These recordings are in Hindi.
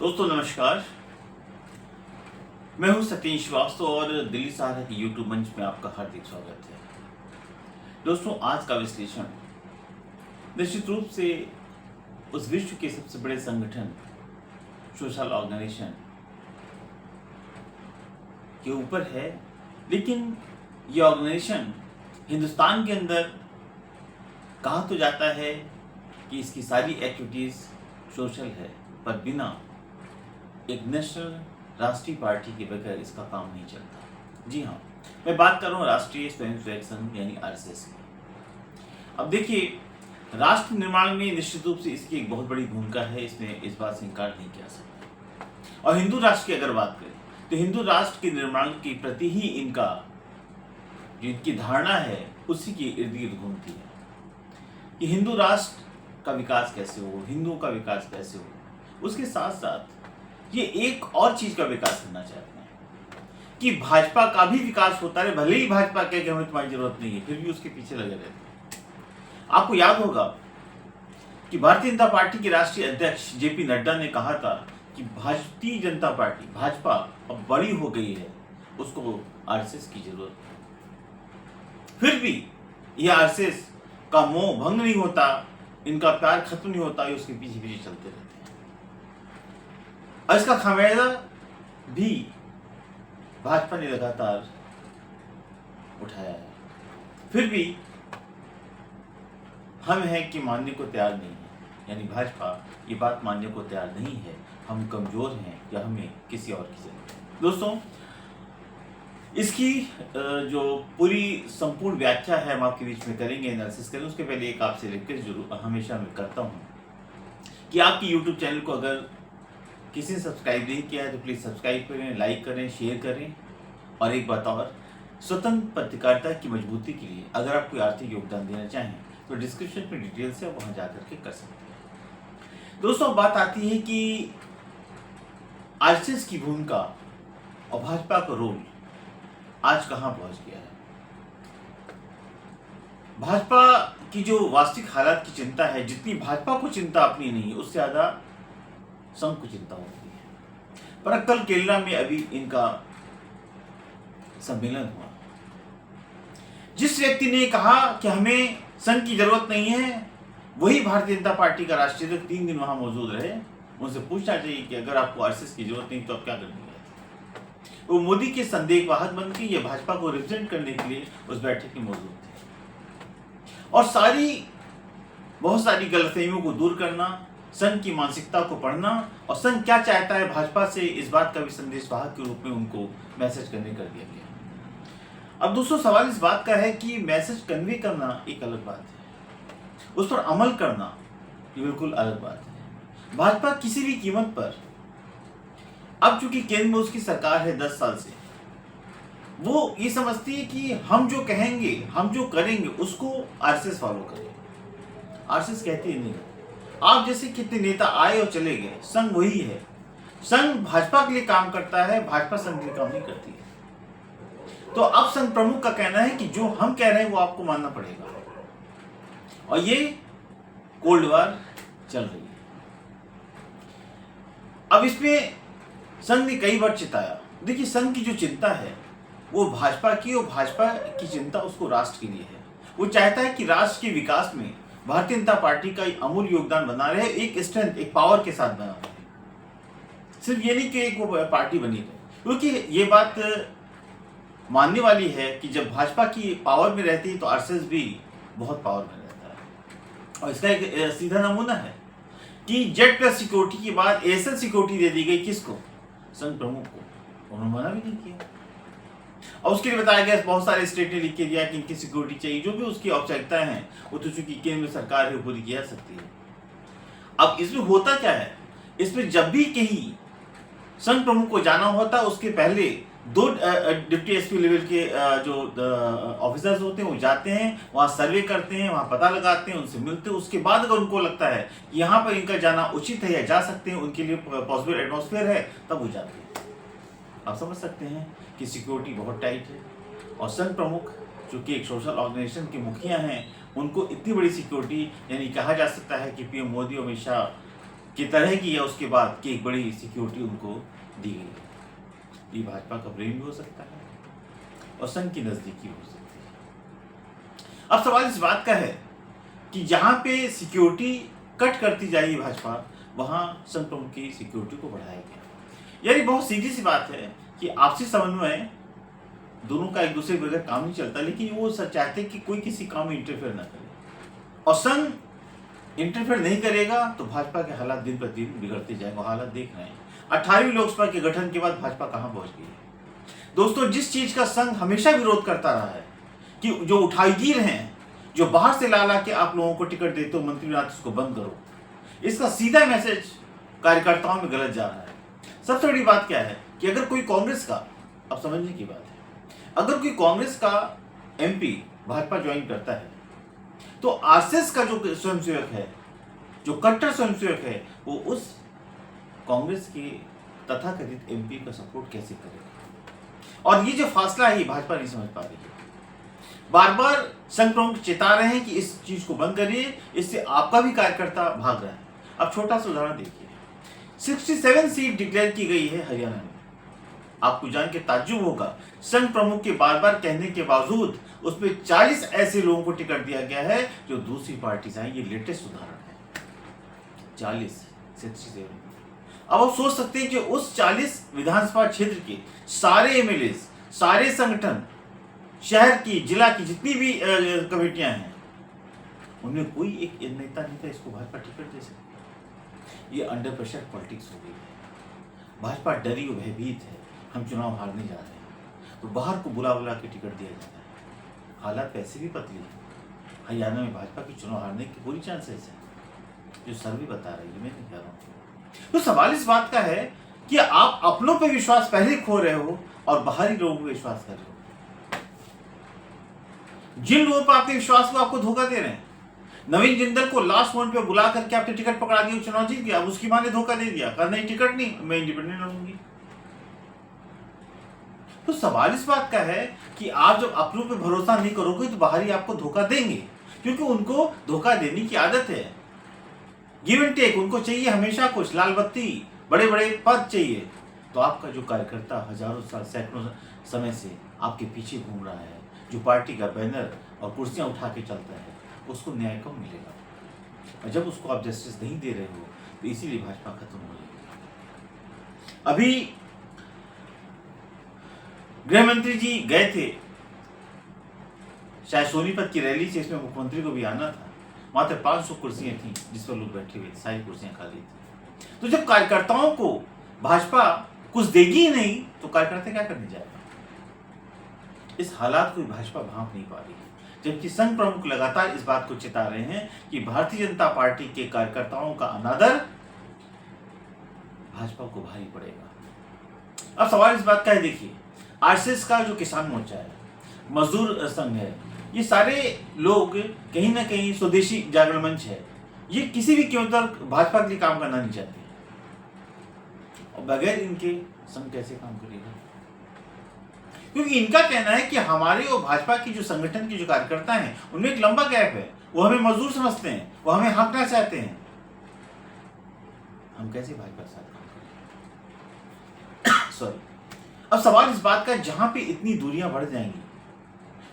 दोस्तों नमस्कार। मैं हूं सतीश श्रीवास्तव और दिल्ली सहारा के यूट्यूब मंच में आपका हार्दिक स्वागत है। दोस्तों आज का विश्लेषण निश्चित रूप से उस विश्व के सबसे बड़े संगठन सोशल ऑर्गेनाइजेशन के ऊपर है, लेकिन ये ऑर्गेनाइजेशन हिंदुस्तान के अंदर कहा तो जाता है कि इसकी सारी एक्टिविटीज सोशल है, पर बिना एक नेशनल राष्ट्रीय पार्टी के बगैर इसका काम नहीं चलता। जी हाँ, मैं बात कर रहा हूँ राष्ट्रीय स्वयंसेवक संघ यानी आरएसएस की। अब देखिए, राष्ट्र निर्माण में निश्चित रूप से इसकी एक बहुत बड़ी भूमिका है, इसमें इस बात से इनकार नहीं किया सकता। और हिंदू राष्ट्र की अगर बात करें तो हिंदू राष्ट्र के निर्माण के प्रति ही इनका जो इनकी धारणा है उसी के इर्द गिर्द घूमती है कि हिंदू राष्ट्र का विकास कैसे हो, हिंदुओं का विकास कैसे हो। उसके साथ साथ ये एक और चीज का विकास करना चाहते हैं कि भाजपा का भी विकास होता रहे, भले ही भाजपा कहे कि हमें तुम्हारी जरूरत नहीं है, फिर भी उसके पीछे लगे रहते हैं। आपको याद होगा कि भारतीय जनता पार्टी के राष्ट्रीय अध्यक्ष जेपी नड्डा ने कहा था कि भारतीय जनता पार्टी भाजपा अब बड़ी हो गई है, उसको आरएसएस की जरूरत है। फिर भी यह आरएसएस का मोह भंग नहीं होता, इनका प्यार खत्म नहीं होता, ये उसके पीछे पीछे चलते रहते हैं। और इसका खामियाजा भी भाजपा ने लगातार उठाया है। फिर भी हम हैं कि मानने को तैयार नहीं है, यानी भाजपा ये बात मानने को तैयार नहीं है हम कमजोर हैं या हमें किसी और की जरूरत है। दोस्तों, इसकी जो पूरी संपूर्ण व्याख्या है हम आपके बीच में करेंगे, एनालिसिस करेंगे। उसके पहले एक आपसे रिक्वेस्ट जरूर हमेशा मैं करता हूँ कि आपकी यूट्यूब चैनल को अगर किसी ने सब्सक्राइब नहीं किया है तो प्लीज़ सब्सक्राइब करें, लाइक करें, शेयर करें। और एक बात और, स्वतंत्र पत्रकारिता की मजबूती के लिए अगर आप कोई आर्थिक योगदान देना चाहें तो डिस्क्रिप्शन में डिटेल से आप वहाँ जाकर के कर सकते हैं। दोस्तों, बात आती है कि आरएसएस की भूमिका और भाजपा का रोल आज कहाँ पहुँच गया है। भाजपा की जो वास्तविक हालात की चिंता है, जितनी भाजपा को चिंता अपनी नहीं है, उससे ज़्यादा संघ को चिंता होती है। पर कल केरला में अभी इनका सम्मेलन हुआ। जिस व्यक्ति ने कहा कि हमें संघ की जरूरत नहीं है, वही भारतीय जनता पार्टी का राष्ट्रीय अध्यक्ष 3 दिन वहां मौजूद रहे। उनसे पूछना चाहिए कि अगर आपको आरएसएस की जरूरत नहीं तो आप क्या करने गए। वो मोदी के संदेशवाहक बन के ये भाजपा को रिप्रेजेंट करने के लिए उस बैठक में मौजूद थे और बहुत सारी गलतफहमियों को दूर करना, संघ की मानसिकता को पढ़ना और संघ क्या चाहता है भाजपा से, इस बात का भी संदेशवाहक के रूप में उनको मैसेज कन्वे कर दिया गया। अब दोस्तों, सवाल इस बात का है कि मैसेज कन्वे करना एक अलग बात है, उस पर अमल करना ये बिल्कुल अलग बात है। भाजपा किसी भी कीमत पर, अब चूंकि केंद्र में उसकी सरकार है 10 साल से, वो ये समझती है कि हम जो कहेंगे, हम जो करेंगे उसको आरएसएस फॉलो करे। आरएसएस कहती है नहीं, आप जैसे कितने नेता आए और चले गए, संघ वही है। संघ भाजपा के लिए काम करता है, भाजपा संघ के लिए काम नहीं करती है। तो अब संघ प्रमुख का कहना है कि जो हम कह रहे हैं वो आपको मानना पड़ेगा, और ये कोल्ड वॉर चल रही है। अब इसमें संघ ने कई बार चिताया। देखिए, संघ की जो चिंता है वो भाजपा की, और भाजपा की चिंता उसको राष्ट्र के लिए है। वो चाहता है कि राष्ट्र के विकास में भारतीय जनता पार्टी का अमूल्य योगदान बना रहे, एक स्ट्रेंथ, एक पावर के साथ बना रहे। सिर्फ ये नहीं कि एक वो पार्टी बनी रहे, क्योंकि ये बात मानने वाली है कि जब भाजपा की पावर में रहती है तो आरएसएस भी बहुत पावर में रहता है। और इसका एक सीधा नमूना है कि जेड प्लस सिक्योरिटी के बाद एएसएल सिक्योरिटी दे दी गई किसको? संघ प्रमुख को। उन्होंने मना भी नहीं किया, और उसके लिए बताया गया बहुत सारे स्टेट ने लिख के दिया कि इनकी सिक्योरिटी चाहिए, जो भी उसकी औपचारिकताएं हैं वो तो चूंकि केंद्र में सरकार है पूरी की जा सकती है। अब इसमें होता क्या है, इसमें जब भी कहीं संघ प्रमुख को जाना होता है उसके पहले 2 डिप्टी एसपी लेवल के जो ऑफिसर्स होते हैं वो जाते हैं, वहाँ सर्वे करते हैं, वहाँ पता लगाते हैं, उनसे मिलते हैं। उसके बाद अगर उनको लगता है कि यहाँ पर इनका जाना उचित है या जा सकते हैं, उनके लिए पॉसिबल एटमॉस्फेयर है, तब वो जाते हैं। आप समझ सकते हैं कि सिक्योरिटी बहुत टाइट है, और संघ प्रमुख जो कि एक सोशल ऑर्गेनाइजेशन के मुखिया हैं, उनको इतनी बड़ी सिक्योरिटी, यानी कहा जा सकता है कि पीएम मोदी और अमित शाह की तरह की या उसके बाद की एक बड़ी सिक्योरिटी उनको दी गई है। ये भाजपा का प्रेम भी हो सकता है और संघ की नजदीकी हो सकती है। अब सवाल इस बात का है कि जहां पे सिक्योरिटी कट करती जाएगी भाजपा, वहां संघ प्रमुख की सिक्योरिटी को बढ़ाया गया। यानी बहुत सीधी सी बात है कि आपसी समन्वय दोनों का एक दूसरे के बगैर काम नहीं चलता, लेकिन वो चाहते कि कोई किसी काम में इंटरफेयर ना करे, और संघ इंटरफेयर नहीं करेगा तो भाजपा के हालात दिन प्रतिदिन बिगड़ते जाएंगे। हालात देख रहे हैं 18वीं लोकसभा के गठन के बाद भाजपा कहां पहुंच गई है। दोस्तों, जिस चीज का संघ हमेशा विरोध करता रहा है कि जो उठाईगीर हैं, जो बाहर से ला के आप लोगों को टिकट देते हो मंत्री बनाते, उसको बंद करो, इसका सीधा मैसेज कार्यकर्ताओं में गलत जा रहा है। सबसे बड़ी बात क्या है कि अगर कोई कांग्रेस का, अब समझने की बात है, अगर कोई कांग्रेस का एमपी भाजपा ज्वाइन करता है तो आरएसएस का जो स्वयंसेवक है, जो कट्टर स्वयंसेवक है, वो उस कांग्रेस के तथाकथित एमपी का सपोर्ट कैसे करेगा। और ये जो फासला है, ये भाजपा नहीं समझ पा रही है। बार बार संघ प्रमुख चेता रहे हैं कि इस चीज को बंद करिए, इससे आपका भी कार्यकर्ता भाग रहा है। अब छोटा सा उदाहरण देखिए, 67 सीट डिक्लेयर की गई है हरियाणा में। आपको जान के ताज्जुब होगा, संघ प्रमुख के बार बार कहने के बावजूद उसमें 40 ऐसे लोगों को टिकट दिया गया है जो दूसरी पार्टी से आए। ये लेटेस्ट उदाहरण है, 40, 67। अब आप सोच सकते हैं कि उस 40 विधानसभा क्षेत्र के सारे एमएलए, सारे संगठन, शहर की, जिला की जितनी भी कमेटियां हैं, उनमें कोई एक नेता नहीं था इसको भाजपा टिकट दे सके। ये अंडर प्रेशर पॉलिटिक्स हो गई है। भाजपा डरी और भयभीत है, हम चुनाव हारने जा रहे हैं, तो बाहर को बुला के टिकट दिया जाता है। हालात वैसे भी पतली है। हरियाणा में भाजपा की चुनाव हारने की पूरी चांसेस है, जो सर्वे बता रही है, मैं नहीं कह रहा हूँ। तो सवाल इस बात का है कि आप अपनों पे विश्वास पहले खो रहे हो और बाहरी लोगों पे विश्वास कर रहे हो। जिन लोगों पर आपके विश्वास को आपको धोखा दे रहे हैं, नवीन जिंदल को लास्ट मोमेंट पे बुला करके आपने टिकट पकड़ा दिया, चुनाव जीत गया, अब उसकी मां ने धोखा दे दिया, कहा नहीं टिकट नहीं, मैं इंडिपेंडेंट लड़ूंगी। तो सवाल इस बात का है कि आप जब अपनों पे भरोसा नहीं करोगे तो बाहरी आपको धोखा देंगे, क्योंकि उनको धोखा देने की आदत है। गिव एंड टेक, उनको चाहिए हमेशा कुछ, लाल बत्ती, बड़े बड़े पद चाहिए। तो आपका जो कार्यकर्ता हजारों साल, सैकड़ों समय से आपके पीछे घूम रहा है, जो पार्टी का बैनर और कुर्सियां उठा के चलता है, उसको न्याय कब मिलेगा। और जब उसको आप जस्टिस नहीं दे रहे हो तो इसीलिए भाजपा खत्म हो जाएगी। अभी गृह मंत्री जी गए थे शायद सोनीपत की रैली से, इसमें मुख्यमंत्री को भी आना था। मात्र 500 कुर्सियां थी जिस पर लोग बैठे हुए थे, सारी कुर्सियां खाली थी। तो जब कार्यकर्ताओं को भाजपा कुछ देगी ही नहीं तो कार्यकर्ता क्या करने जाएगा। इस हालात को भाजपा भांप नहीं पा रही है, जबकि संघ प्रमुख लगातार इस बात को चिता रहे हैं कि भारतीय जनता पार्टी के कार्यकर्ताओं का अनादर भाजपा को भारी पड़ेगा। अब सवाल इस बात का है, देखिए आरएसएस का जो किसान मोर्चा है, मजदूर संघ है, ये सारे लोग कहीं ना कहीं स्वदेशी जागरण मंच है, ये किसी भी कीमत पर भाजपा के लिए काम करना नहीं चाहते, और बगैर इनके संघ कैसे काम करेगा। क्योंकि इनका कहना है कि हमारे और भाजपा की जो संगठन के जो कार्यकर्ता हैं उनमें एक लंबा गैप है, वो हमें मजदूर समझते हैं, वो हमें हाँकना चाहते हैं। हम कैसे भाजपा के साथ काम करें। सॉरी। अब सवाल इस बात का, जहां पे इतनी दूरियां बढ़ जाएंगी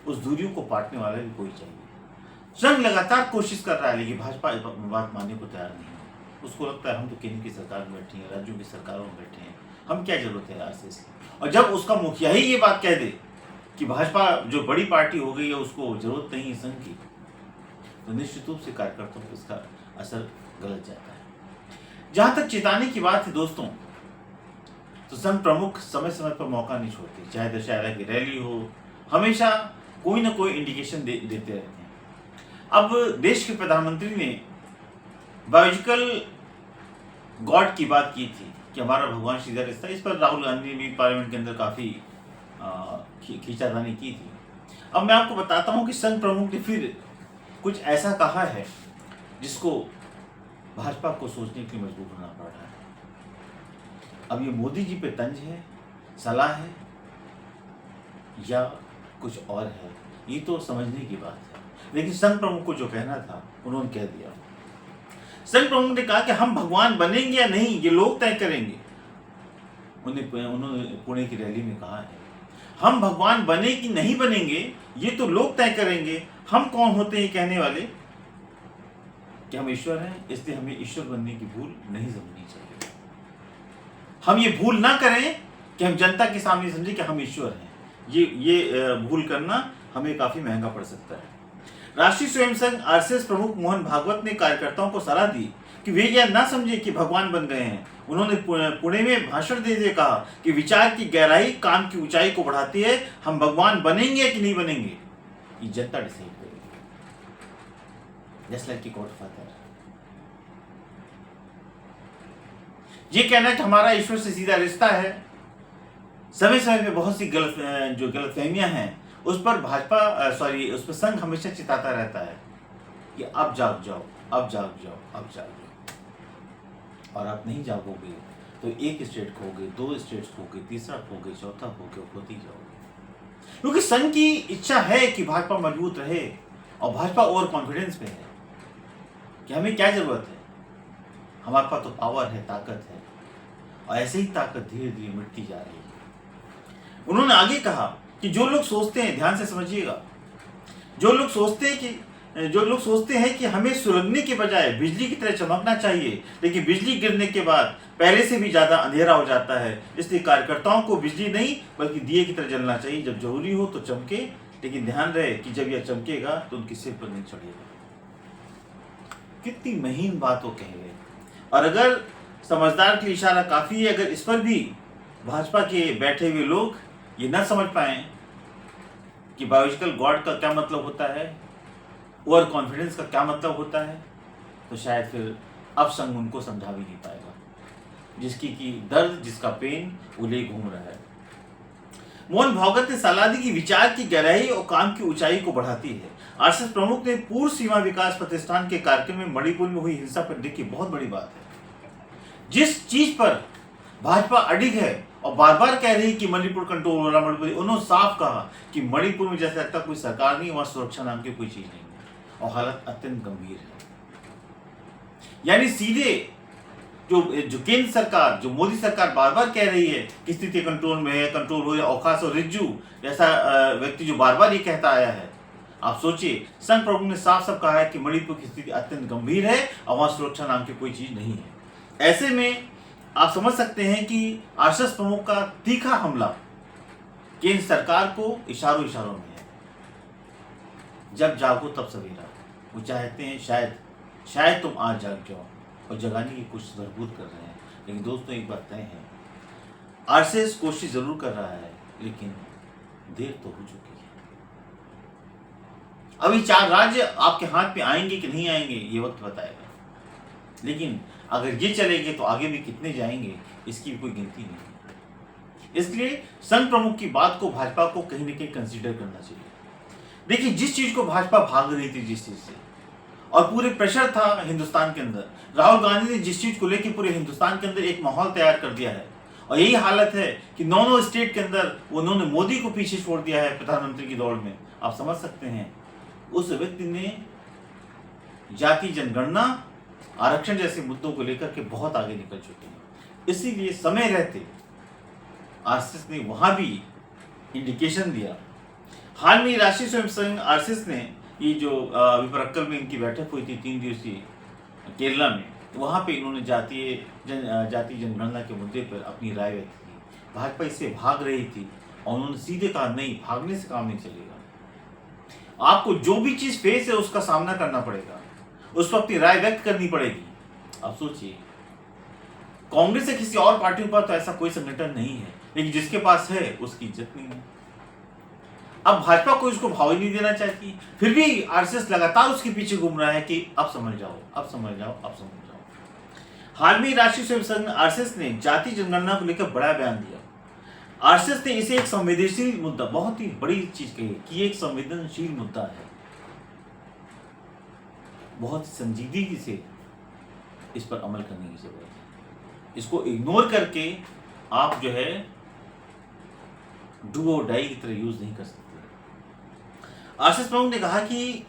उस दूरियों को पाटने वाला भी कोई चाहिए। संघ लगातार कोशिश कर रहा है, लेकिन भाजपा बात मानने को तैयार नहीं है। उसको लगता है हम तो केंद्र की सरकार में बैठे हैं, राज्यों की सरकारों में बैठे हैं, हम क्या जरूरत है आरएसएस की। और जब उसका मुखिया ही ये बात कह दे कि भाजपा जो बड़ी पार्टी हो गई है उसको जरूरत नहीं है संघ की, तो निश्चित रूप से कार्यकर्ताओं पर इसका असर गलत जाता है। जहां तक चेताने की बात है दोस्तों, तो संघ प्रमुख समय समय पर मौका नहीं छोड़ते, चाहे दशहरा की रैली हो, हमेशा कोई ना कोई इंडिकेशन देते रहते हैं। अब देश के प्रधानमंत्री ने बायोलॉजिकल गॉड की बात की थी कि हमारा भगवान श्री गणेश था, इस पर राहुल गांधी ने भी पार्लियामेंट के अंदर काफी खींचातानी की थी। अब मैं आपको बताता हूं कि संघ प्रमुख ने फिर कुछ ऐसा कहा है जिसको भाजपा को सोचने के लिए मजबूर होना पड़ रहा है। अब ये मोदी जी पे तंज है, सलाह है या कुछ और है, ये तो समझने की बात है। लेकिन संघ प्रमुख को जो कहना था उन्होंने कह दिया। संघ प्रमुख ने कहा कि हम भगवान बनेंगे या नहीं ये लोग तय करेंगे। उन्होंने पुणे की रैली में कहा है, हम भगवान बने कि नहीं बनेंगे ये तो लोग तय करेंगे, हम कौन होते हैं कहने वाले कि हम ईश्वर हैं, इसलिए हमें ईश्वर बनने की भूल नहीं समझनी चाहिए। हम ये भूल ना करें कि हम जनता के सामने समझे कि हम ईश्वर हैं। ये भूल करना हमें काफी महंगा पड़ सकता है। राष्ट्रीय स्वयंसेवक आरएसएस प्रमुख मोहन भागवत ने कार्यकर्ताओं को सलाह दी कि वे यह ना समझे कि भगवान बन गए हैं। उन्होंने पुणे में भाषण देते हुए कहा कि विचार की गहराई काम की ऊंचाई को बढ़ाती है। हम भगवान बनेंगे कि नहीं बनेंगे ये जनता डिसाइड करेगी। Just like godfather. ये कहना कि हमारा ईश्वर से सीधा रिश्ता है, समय समय पे बहुत सी गलतफहमियां हैं, उस पर उस पर संघ हमेशा चिताता रहता है कि अब जाग जाओ, अब जाग जाओ, अब जाग जाओ। और आप नहीं जागोगे तो एक स्टेट खोगे, 2 स्टेट्स खोगे, तीसरा खोगे, चौथा खोगे, खोती जाओगे। क्योंकि संघ की इच्छा है कि भाजपा मजबूत रहे और भाजपा ओवर कॉन्फिडेंस पे है कि हमें क्या जरूरत है, हमारे पास तो पावर है, ताकत है, और ऐसे ही ताकत धीरे धीरे मिटती जा रही है। उन्होंने आगे कहा कि जो लोग सोचते हैं, ध्यान से समझिएगा, जो लोग सोचते हैं कि हमें सुलगने के बजाय बिजली की तरह चमकना चाहिए, लेकिन बिजली गिरने के बाद पहले से भी ज्यादा अंधेरा हो जाता है, इसलिए कार्यकर्ताओं को बिजली नहीं बल्कि दिए की तरह जलना चाहिए। जब जरूरी हो तो चमके, लेकिन ध्यान रहे कि जब यह चमकेगा तो उनके सिर पर नहीं चढ़ेगा। कितनी महीन बात वो कह रहे। और अगर समझदार के लिए इशारा काफी है, अगर इस पर भी भाजपा के बैठे हुए लोग ये ना समझ पाए कि बायोलॉजिकल गॉड का क्या मतलब होता है, ओवर कॉन्फिडेंस का क्या मतलब होता है, तो शायद फिर अब संघ उनको समझा भी नहीं पाएगा। जिसकी की दर्द, जिसका पेन वो ले घूम रहा है। मोहन भागवत ने सलाह दी कि विचार की गहराई और काम की ऊंचाई को बढ़ाती है। आरएसएस प्रमुख ने पूर्व सीमा विकास प्रतिष्ठान के कार्यक्रम में मणिपुर में हुई हिंसा पर देखी, बहुत बड़ी बात है। जिस चीज पर भाजपा अडिग है और बार बार कह रही है कि मणिपुर कंट्रोल हो रहा, मणिपुर, उन्होंने साफ कहा कि मणिपुर में जैसे लगता कोई सरकार नहीं, वहां सुरक्षा नाम की कोई चीज नहीं है और हालत अत्यंत गंभीर है। यानी सीधे जो केंद्र सरकार, जो मोदी सरकार बार बार कह रही है कि स्थिति कंट्रोल में है, कंट्रोल हो, औकाश और रिज्जू जैसा व्यक्ति जो बार बार ये कहता आया है, आप सोचिए, संघ प्रमुख ने साफ साफ कहा है कि मणिपुर की स्थिति अत्यंत गंभीर है और वहां सुरक्षा नाम की कोई चीज नहीं है। ऐसे में आप समझ सकते हैं कि आरएसएस प्रमुख का तीखा हमला केंद्र सरकार को इशारों में है। जब जागो तब सवेरा। वो चाहते हैं शायद तुम आज जाग जाओ और जगाने की कोशिश भरपूर कर रहे हैं। लेकिन दोस्तों एक बात तय है, आरएसएस कोशिश जरूर कर रहा है, लेकिन देर तो हो चुकी है। अभी 4 राज्य आपके हाथ में आएंगे कि नहीं आएंगे ये वक्त बताएगा। लेकिन अगर ये चलेंगे तो आगे भी कितने जाएंगे इसकी भी कोई गिनती नहीं है। इसलिए संघ प्रमुख की बात को भाजपा को कहीं ना कहीं कंसीडर करना चाहिए। देखिए, जिस चीज को भाजपा भाग रही थी, जिस चीज से, और पूरे प्रेशर था हिंदुस्तान के अंदर, राहुल गांधी ने जिस चीज को लेकर पूरे हिंदुस्तान के अंदर एक माहौल तैयार कर दिया है, और यही हालत है कि 9 स्टेट के अंदर उन्होंने मोदी को पीछे छोड़ दिया है प्रधानमंत्री की दौड़ में। आप समझ सकते हैं, उस व्यक्ति ने जाति जनगणना, आरक्षण जैसे मुद्दों को लेकर के बहुत आगे निकल चुके हैं। इसीलिए समय रहते आरएसएस ने वहां भी इंडिकेशन दिया। हाल में राष्ट्रीय स्वयंसेवक आरएसएस ने ये जो विपरक्कल में इनकी बैठक हुई थी 3 दिवसीय केरला में, वहां पे इन्होंने जाति जनगणना के मुद्दे पर अपनी राय व्यक्त की। भाजपा इससे भाग रही थी और उन्होंने सीधे कहा, नहीं, भागने से काम नहीं चलेगा, आपको जो भी चीज फेस है उसका सामना करना पड़ेगा, उस पर अपनी राय व्यक्त करनी पड़ेगी। आप सोचिए, कांग्रेस या किसी और पार्टी के पास तो ऐसा कोई संगठन नहीं है, लेकिन जिसके पास है उसकी इज्जत नहीं है। अब भाजपा को इसको भाव ही नहीं देना चाहती, फिर भी आरएसएस लगातार उसके पीछे घूम रहा है कि अब समझ जाओ, अब समझ जाओ, अब समझ जाओ। हाल में राष्ट्रीय स्वयंसेवक आरएसएस ने जाति जनगणना को लेकर बड़ा बयान दिया। आरएसएस ने इसे एक संवेदनशील मुद्दा, बहुत ही बड़ी चीज कही कि एक संवेदनशील मुद्दा है, बहुत संजीदगी से इस पर अमल करने की जरूरत है। इसको इग्नोर करके आप जो है डू और डाई की तरह यूज नहीं कर सकते। आरएसएस प्रमुख ने कहा कि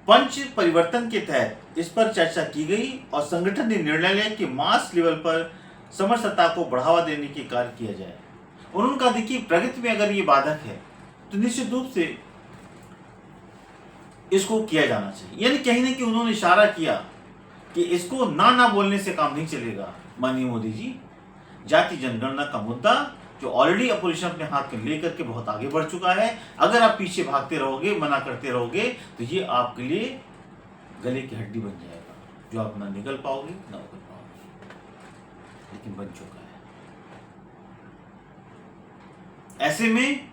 पंच परिवर्तन के तहत इस पर चर्चा की गई और संगठन ने निर्णय लिया कि मास लेवल पर समरसता को बढ़ावा देने के कार्य किया जाए। उन्होंने कहा देखिए प्रगति में अगर ये बाधक है तो निश्चित रूप से इसको किया जाना चाहिए। यानी कहीं ना कहीं उन्होंने इशारा किया कि इसको ना बोलने से काम नहीं चलेगा। माननीय मोदी जी, जाति जनगणना का मुद्दा जो ऑलरेडी अपोजिशन अपने हाथ में लेकर के बहुत आगे बढ़ चुका है, अगर आप पीछे भागते रहोगे, मना करते रहोगे तो ये आपके लिए गले की हड्डी बन जाएगा, जो आप ना निकल पाओगे ना उगल पाओगे। लेकिन बन चुका है। ऐसे में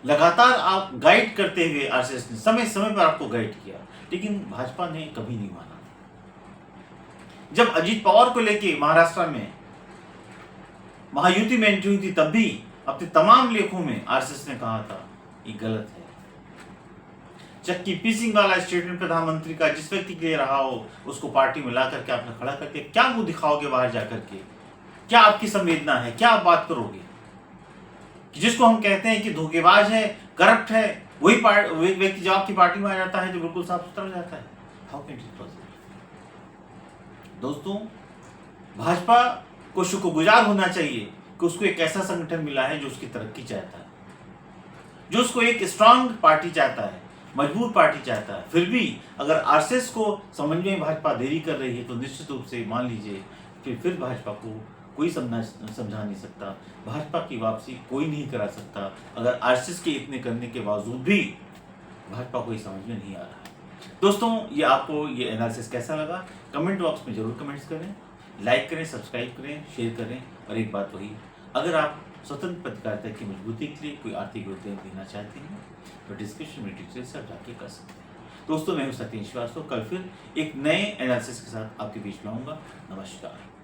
लगातार आप गाइड करते हुए आरएसएस ने समय समय पर आपको गाइड किया, लेकिन भाजपा ने कभी नहीं माना। जब अजीत पवार को लेके महाराष्ट्र में महायुति में एंट्री हुई थी, तब भी अपने तमाम लेखों में आरएसएस ने कहा था ये गलत है। चक्की पीसिंग वाला स्टेटमेंट प्रधानमंत्री का जिस व्यक्ति के लिए रहा हो उसको पार्टी में ला करके आपने खड़ा करके क्या मुंह दिखाओगे बाहर जाकर के? क्या आपकी संवेदना है? क्या आप बात करोगे कि जिसको हम कहते हैं कि धोखेबाज है, करप्ट है, वही व्यक्ति जब आपकी पार्टी में आ जाता है जो बिल्कुल साफ सुथरा हो जाता है? How can it possible? दोस्तों, भाजपा को शुक्रगुजार होना चाहिए कि उसको एक ऐसा संगठन मिला है जो उसकी तरक्की चाहता है, जो उसको एक स्ट्रांग पार्टी चाहता है, मजबूत पार्टी चाहता है। फिर भी अगर आरएसएस को समझने में भाजपा देरी कर रही है तो निश्चित रूप से मान लीजिए कि फिर भाजपा को कोई समझा नहीं सकता, भाजपा की वापसी कोई नहीं करा सकता। अगर आरएसएस के इतने करने के बावजूद भी भाजपा को ये समझ में नहीं आ रहा है। दोस्तों, ये आपको ये एनालिसिस कैसा लगा कमेंट बॉक्स में जरूर कमेंट्स करें, लाइक करें, सब्सक्राइब करें, शेयर करें। और एक बात वही, अगर आप स्वतंत्र पत्रकारिता की मजबूती के लिए कोई आर्थिक योगदान देना चाहते हैं तो डिस्क्रिप्शन में डिटेल्स आप जाके कर सकते हैं। दोस्तों, मैं हूं सत्येंद्र श्रीवास्तव। कल फिर एक नए एनालिसिस के साथ आपके बीच में आऊँगा। नमस्कार।